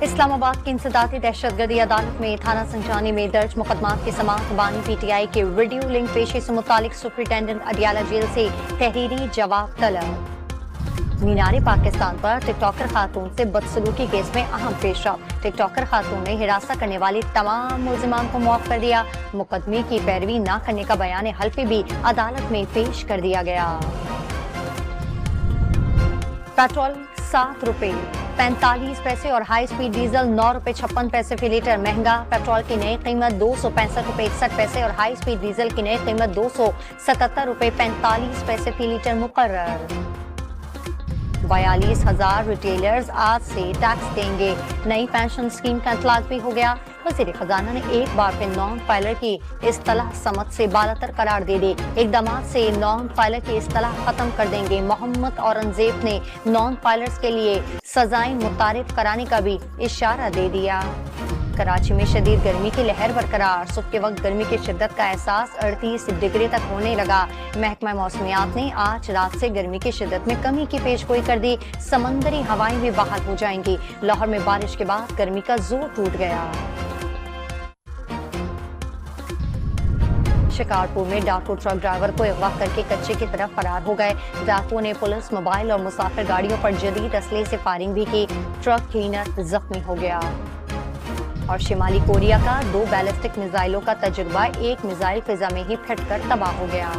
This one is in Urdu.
اسلام آباد کی انسدادی دہشت گردی عدالت میں تھانہ سنجانی میں درج مقدمات کی سماعت بانی پی ٹی آئی کے ویڈیو لنک پیشی سے متعلق سپرنٹینڈنٹ اڈیالہ جیل سے تحریری جواب طلب۔ مینار پاکستان پر ٹک ٹاکر خاتون سے بدسلوکی کیس میں اہم پیش رفت۔ ٹک ٹاکر خاتون نے ہراساں کرنے والی تمام ملزمان کو معاف کر دیا۔ مقدمے کی پیروی نہ کرنے کا بیان حلفی بھی عدالت میں پیش کر دیا گیا۔ پیٹرول 7 روپے 45 پیسے اور ہائی سپیڈ ڈیزل 9 روپے 56 پیسے فی لیٹر مہنگا۔ پیٹرول کی نئی قیمت 265 روپے 61 پیسے اور ہائی سپیڈ ڈیزل کی نئی قیمت 277 روپے 45 پیسے فی لیٹر مقرر۔ 42,000 ریٹیلرز آج سے ٹیکس دیں گے۔ نئی پینشن اسکیم کا اطلاق بھی ہو گیا۔ وزیر خزانہ نے ایک بار پھر نان فائلر کی اصطلاح سمت سے بالاتر قرار دے دی۔ اقدامات سے نان فائلر کی اصطلاح ختم کر دیں گے۔ محمد اورنگزیب نے نان فائلرز کے لیے سزائیں متعارف کرانے کا بھی اشارہ دے دیا۔ کراچی میں شدید گرمی کی لہر برقرار۔ صبح کے وقت گرمی کی شدت کا احساس 38 ڈگری تک ہونے لگا۔ محکمہ موسمیات نے آج رات سے گرمی کی شدت میں کمی کی پیش گوئی کر دی۔ سمندری ہوائیں بھی بحال ہو جائیں گی۔ لاہور میں بارش کے بعد گرمی کا زور ٹوٹ گیا۔ شکارپور میں ڈاکو ٹرک ڈرائیور کو اغوا کر کے کچے کی طرف فرار ہو گئے۔ ڈاکو نے پولیس، موبائل اور مسافر گاڑیوں پر جدید اسلحے سے فائرنگ بھی کی۔ ٹرک کلینر زخمی ہو گیا۔ اور شمالی کوریا کا 2 بیلسٹک میزائلوں کا تجربہ، ایک میزائل فضا میں ہی پھٹ کر تباہ ہو گیا۔